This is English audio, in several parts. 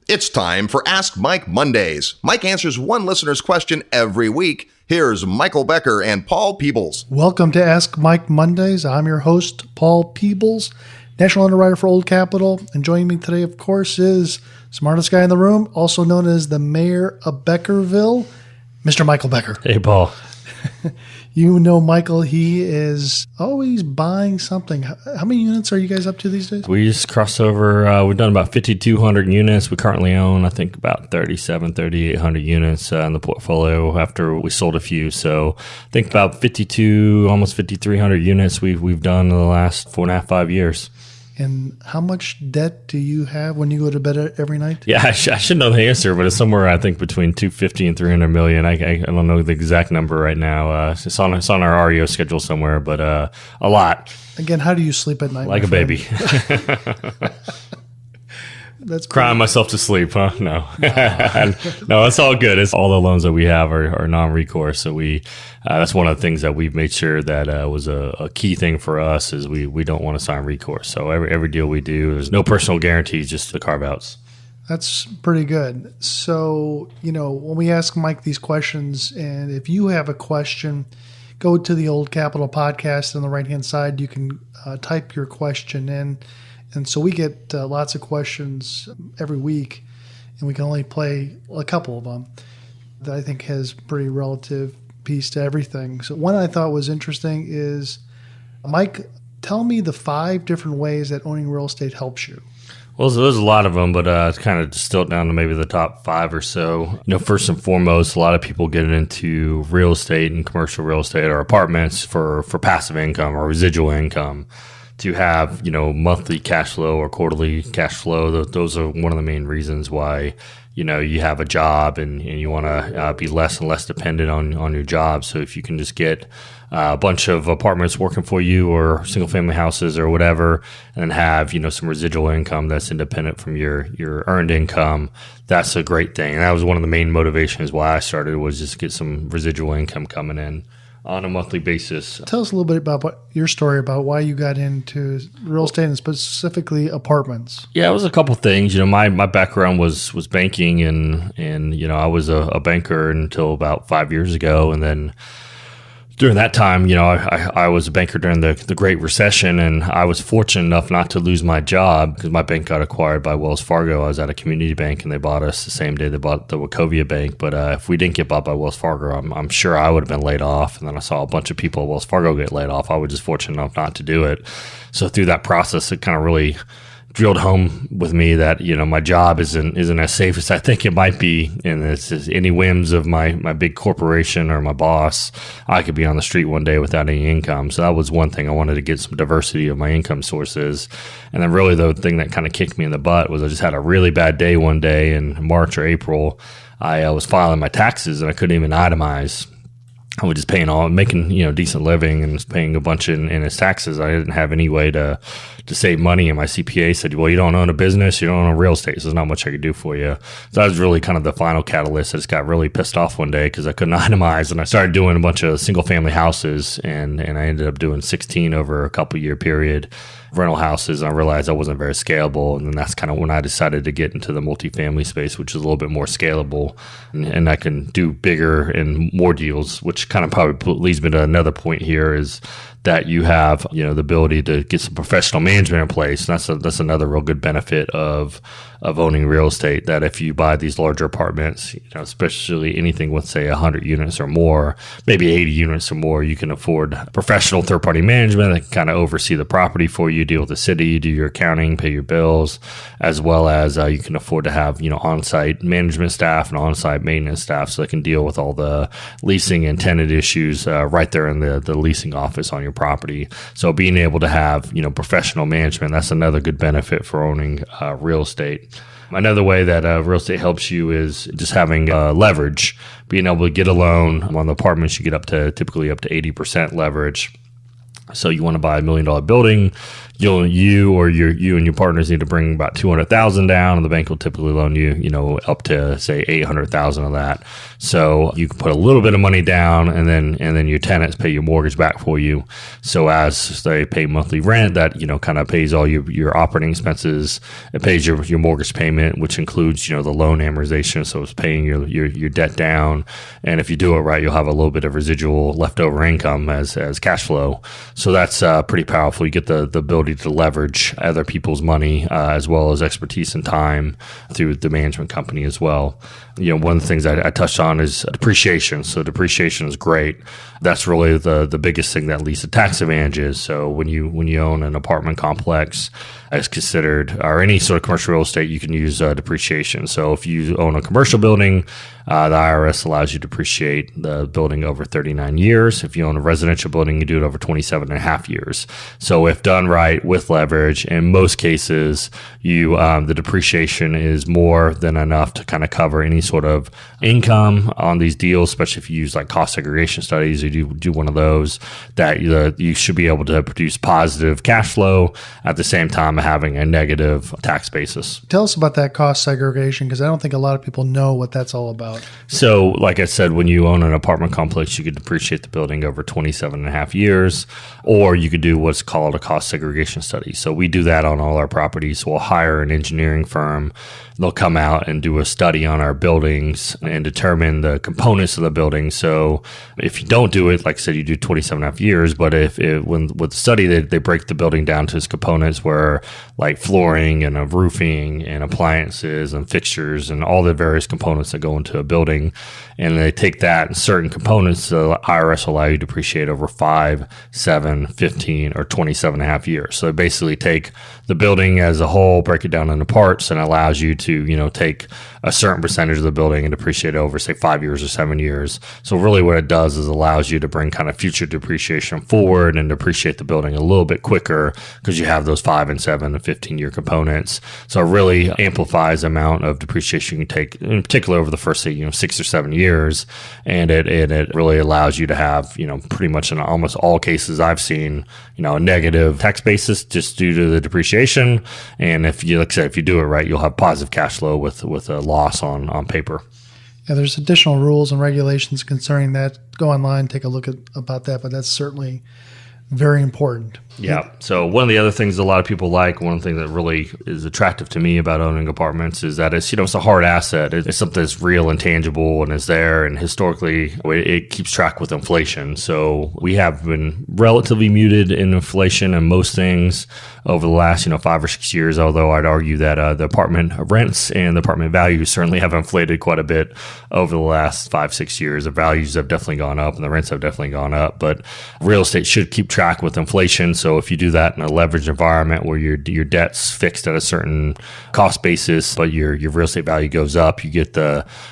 It's time for Ask Mike Mondays. Mike answers one listener's question every week. Here's Michael Becker and Paul Peebles. Welcome to Ask Mike Mondays. I'm your host, Paul Peebles, National Underwriter for Old Capital. And joining me today, of course, is smartest guy in the room, also known as the mayor of Beckerville, Mr. Michael Becker. Hey, Paul. You know Michael, he is always buying something. How many units are you guys up to these days? We just crossed over. We've done about 5,200 units. We currently own, I think, about 3,800 units in the portfolio after we sold a few. So I think about 52, almost 5,300 units we've done in the last 4.5, 5 years. And how much debt do you have when you go to bed every night? Yeah, I should know the answer, but it's somewhere, I think, between 250 and 300 million. I don't know the exact number right now. It's on our REO schedule somewhere, but a lot. Again, how do you sleep at night? Like a baby. That's crying myself to sleep, huh? No. No, it's all good. It's all the loans that we have are non-recourse. So that's one of the things that we've made sure that was a key thing for us is we don't want to sign recourse. So every deal we do, there's no personal guarantees, just the carve-outs. That's pretty good. So, when we ask Mike these questions, and if you have a question, go to the Old Capital podcast on the right-hand side. You can type your question in. And so we get lots of questions every week, and we can only play a couple of them that I think has pretty relative piece to everything. So one I thought was interesting is, Mike, tell me the 5 different ways that owning real estate helps you. Well, so there's a lot of them, but it's kind of distilled down to maybe the top 5 or so. First and foremost, a lot of people get into real estate and commercial real estate or apartments for passive income or residual income. To have, monthly cash flow or quarterly cash flow, those are one of the main reasons why, you have a job and you want to be less and less dependent on your job. So if you can just get a bunch of apartments working for you or single family houses or whatever, and have, some residual income that's independent from your earned income, that's a great thing. And that was one of the main motivations why I started, was just get some residual income coming in on a monthly basis. Tell us a little bit about your story about why you got into real estate and specifically apartments. Yeah, it was a couple things. My background was banking and I was a banker until about 5 years ago. And then during that time, I was a banker during the Great Recession, and I was fortunate enough not to lose my job because my bank got acquired by Wells Fargo. I was at a community bank, and they bought us the same day they bought the Wachovia Bank. But if we didn't get bought by Wells Fargo, I'm sure I would have been laid off. And then I saw a bunch of people at Wells Fargo get laid off. I was just fortunate enough not to do it. So through that process, it kind of really drilled home with me that my job isn't as safe as I think it might be, and it's just any whims of my big corporation or my boss, I could be on the street one day without any income. So that was one thing. I wanted to get some diversity of my income sources. And then really the thing that kind of kicked me in the butt was I just had a really bad day one day in March or April. I was filing my taxes and I couldn't even itemize. I was just making decent living and paying a bunch in his taxes. I didn't have any way to save money, and my CPA said, well, you don't own a business, you don't own real estate, so there's not much I could do for you. So that was really kind of the final catalyst. I just got really pissed off one day because I couldn't itemize, and I started doing a bunch of single family houses, and I ended up doing 16 over a couple year period rental houses. I realized I wasn't very scalable, and then that's kind of when I decided to get into the multifamily space, which is a little bit more scalable, and I can do bigger and more deals, which kind of probably leads me to another point here is that you have, the ability to get some professional management in place. And that's another real good benefit of owning real estate, that if you buy these larger apartments, especially anything with say 100 units or more, maybe 80 units or more, you can afford professional third-party management that can kind of oversee the property for you, deal with the city, do your accounting, pay your bills, as well as you can afford to have, on-site management staff and on-site maintenance staff so they can deal with all the leasing and tenant issues right there in the leasing office on your property. So being able to have, professional management, that's another good benefit for owning real estate. Another way that real estate helps you is just having leverage, being able to get a loan on the apartments. You get typically up to 80% leverage. So you want to buy $1 million building, you and your partners need to bring about $200,000 down, and the bank will typically loan you, up to say $800,000 of that. So you can put a little bit of money down, and then your tenants pay your mortgage back for you. So as they pay monthly rent, that kind of pays all your operating expenses. It pays your mortgage payment, which includes the loan amortization. So it's paying your debt down, and if you do it right, you'll have a little bit of residual leftover income as cash flow. So that's pretty powerful. You get the ability to leverage other people's money as well as expertise and time through the management company as well. One of the things I touched on is depreciation. So depreciation is great. That's really the biggest thing that leads to tax advantages. So when you own an apartment complex, as considered, or any sort of commercial real estate, you can use depreciation. So if you own a commercial building, the IRS allows you to depreciate the building over 39 years. If you own a residential building, you do it over 27 and a half years. So if done right with leverage, in most cases, the depreciation is more than enough to kind of cover any sort of income on these deals, especially if you use like cost segregation studies or do one of those, that you should be able to produce positive cash flow at the same time having a negative tax basis. Tell us about that cost segregation, because I don't think a lot of people know what that's all about. So like I said, when you own an apartment complex, you could depreciate the building over 27 and a half years, or you could do what's called a cost segregation study. So we do that on all our properties. We'll hire an engineering firm. They'll come out and do a study on our buildings and determine the components of the building. So if you don't do it, like I said, you do 27 and a half years, but with the study, they break the building down to its components, where like flooring and roofing and appliances and fixtures and all the various components that go into a building. And they take that and certain components, the IRS will allow you to depreciate over 5, 7, 15, or 27 and a half years. So they basically take the building as a whole, break it down into parts, and allows you to, take a certain percentage of the building and depreciate over, say, 5 years or 7 years. So really what it does is allows you to bring kind of future depreciation forward and depreciate the building a little bit quicker, because you have those 5 and 7 and 15-year components. So it really amplifies the amount of depreciation you can take, in particular over the first, say, 6 or 7 years. And it really allows you to have, pretty much in almost all cases I've seen, a negative tax basis just due to the depreciation. And if you, like I said, if you do it right, you'll have positive cash flow with a loss on paper. Yeah, there's additional rules and regulations concerning that. Go online, take a look about that, but that's certainly very important. Yeah. So one of the other things a lot of people like, one thing that really is attractive to me about owning apartments is that it's a hard asset. It's something that's real and tangible and is there. And historically, it keeps track with inflation. So we have been relatively muted in inflation and most things over the last, 5 or 6 years, although I'd argue that the apartment rents and the apartment values certainly have inflated quite a bit over the last 5, 6 years. The values have definitely gone up and the rents have definitely gone up, but real estate should keep track with inflation. So if you do that in a leveraged environment where your debt's fixed at a certain cost basis, but your real estate value goes up, you get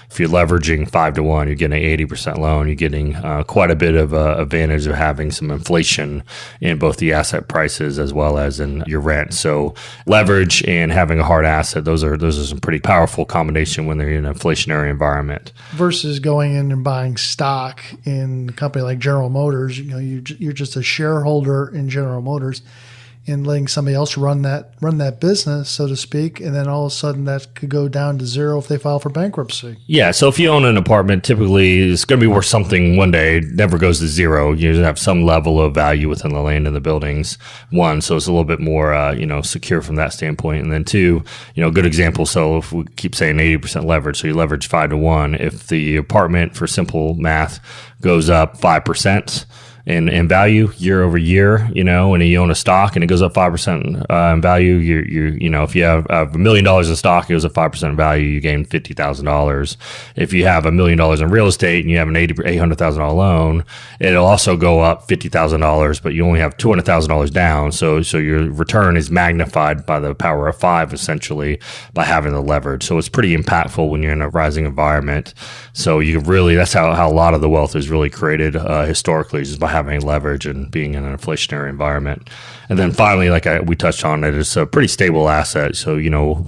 if you're leveraging 5-to-1, you're getting an 80% loan, you're getting quite a bit of advantage of having some inflation in both the asset prices as well as in your rent. So leverage and having a hard asset, those are some pretty powerful combination when they're in an inflationary environment. Versus going in and buying stock in a company like General Motors, you're just a shareholder in General Motors and letting somebody else run that business, so to speak, and then all of a sudden that could go down to zero if they file for bankruptcy. Yeah, so if you own an apartment, typically it's going to be worth something one day. It never goes to zero. You have some level of value within the land and the buildings, one, so it's a little bit more secure from that standpoint. And then two, good example, so if we keep saying 80% leverage, so you leverage 5-to-1, if the apartment, for simple math, goes up 5%, in value year over year, and you own a stock and it goes up 5% in value, if you have $1 million in stock, it goes up 5% in value, you gain $50,000. If you have $1 million in real estate and you have an $800,000 loan, it'll also go up $50,000, but you only have $200,000 down. So your return is magnified by the power of 5, essentially, by having the leverage. So it's pretty impactful when you're in a rising environment. So that's how a lot of the wealth is really created historically, just by having leverage and being in an inflationary environment. And then finally, we touched on it, it's a pretty stable asset. So,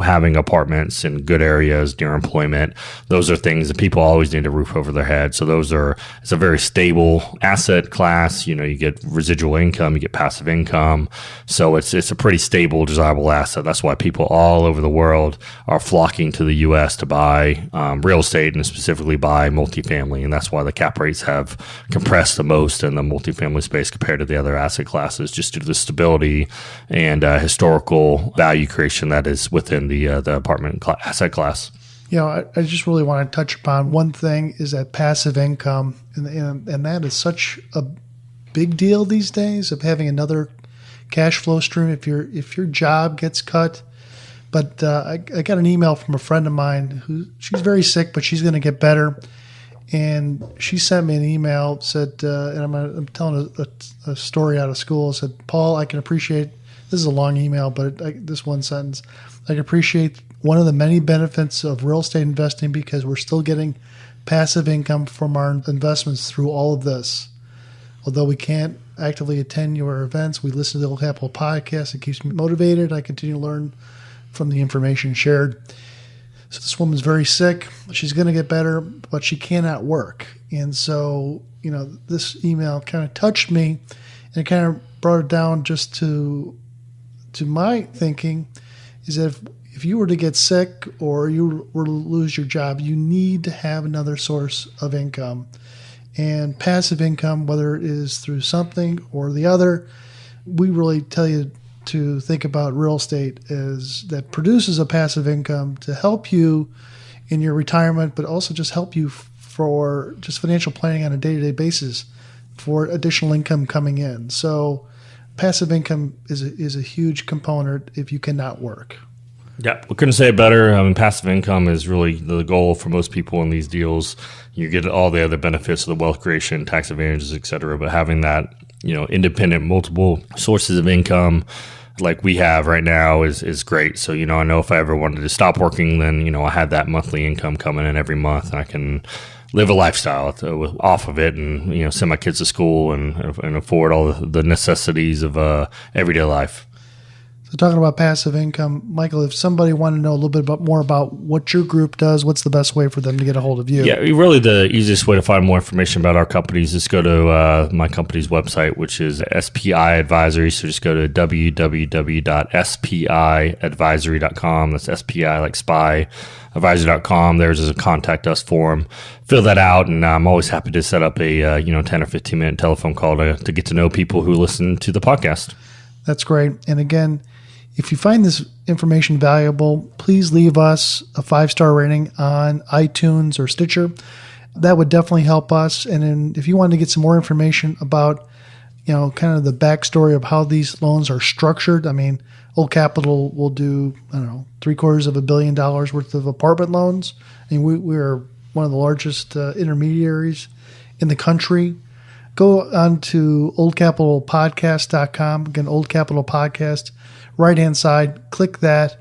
having apartments in good areas near employment, those are things that people always need a roof over their head. So it's a very stable asset class. You get residual income, you get passive income. So it's a pretty stable, desirable asset. That's why people all over the world are flocking to the U.S. to buy real estate, and specifically buy multifamily. And that's why the cap rates have compressed the most in the multifamily space compared to the other asset classes, just due to the stability and historical value creation that is within the apartment asset class. I just really want to touch upon one thing, is that passive income, and that is such a big deal these days, of having another cash flow stream if your job gets cut. But I got an email from a friend of mine she's very sick, but she's going to get better. And she sent me an email, said, and I'm telling a story out of school, said, Paul, I can appreciate, this is a long email, but this one sentence, I can appreciate one of the many benefits of real estate investing because we're still getting passive income from our investments through all of this. Although we can't actively attend your events, we listen to the Old Capital podcast. It keeps me motivated. I continue to learn from the information shared. So this woman's very sick. She's going to get better, but she cannot work. And so, this email kind of touched me, and it kind of brought it down just to my thinking, is that if you were to get sick or you were to lose your job, you need to have another source of income. And passive income, whether it is through something or the other, we really tell you to think about real estate as that produces a passive income to help you in your retirement, but also just help you for just financial planning on a day-to-day basis for additional income coming in. So passive income is a huge component if you cannot work. Yeah, we couldn't say it better. Passive income is really the goal for most people in these deals. You get all the other benefits of the wealth creation, tax advantages, et cetera, but having that, independent, multiple sources of income like we have right now is great. So, I know if I ever wanted to stop working, then, I have that monthly income coming in every month. I can live a lifestyle off of it and, send my kids to school and afford all the necessities of everyday life. So talking about passive income, Michael, if somebody wanted to know a little bit more about what your group does, what's the best way for them to get a hold of you? Yeah, really the easiest way to find more information about our companies is go to my company's website, which is SPI Advisory. So just go to www.spiadvisory.com. That's SPI like spy, advisory.com. There's a contact us form. Fill that out, and I'm always happy to set up a 10 or 15 minute telephone call to get to know people who listen to the podcast. That's great. And again, if you find this information valuable, please leave us a 5-star rating on iTunes or Stitcher. That would definitely help us. And then if you want to get some more information about, kind of the backstory of how these loans are structured, Old Capital will do, $750 million worth of apartment loans. We're one of the largest intermediaries in the country. Go on to oldcapitalpodcast.com. Again, Old Capital Podcast. Right-hand side, click that,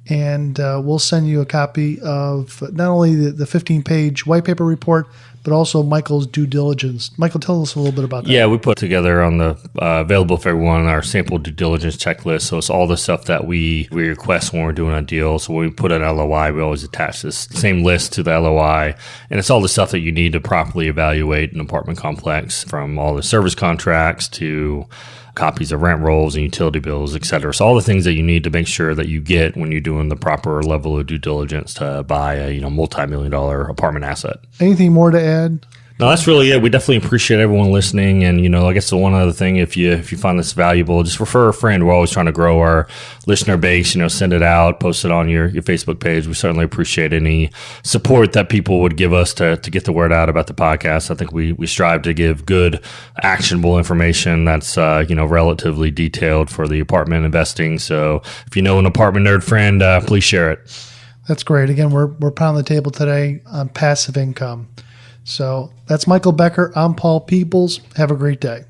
and we'll send you a copy of not only the 15-page white paper report, but also Michael's due diligence. Michael, tell us a little bit about that. Yeah, we put together on the available for everyone our sample due diligence checklist. So it's all the stuff that we request when we're doing a deal. So when we put an LOI, we always attach this same list to the LOI. And it's all the stuff that you need to properly evaluate an apartment complex, from all the service contracts to copies of rent rolls and utility bills, et cetera. So all the things that you need to make sure that you get when you're doing the proper level of due diligence to buy a multi-million-dollar apartment asset. Anything more to add? No, that's really it. We definitely appreciate everyone listening. And, I guess the one other thing, if you find this valuable, just refer a friend. We're always trying to grow our listener base, send it out, post it on your Facebook page. We certainly appreciate any support that people would give us to get the word out about the podcast. I think we strive to give good, actionable information that's, relatively detailed for the apartment investing. So if you know an apartment nerd friend, please share it. That's great. Again, we're pounding the table today on passive income. So that's Michael Becker. I'm Paul Peoples. Have a great day.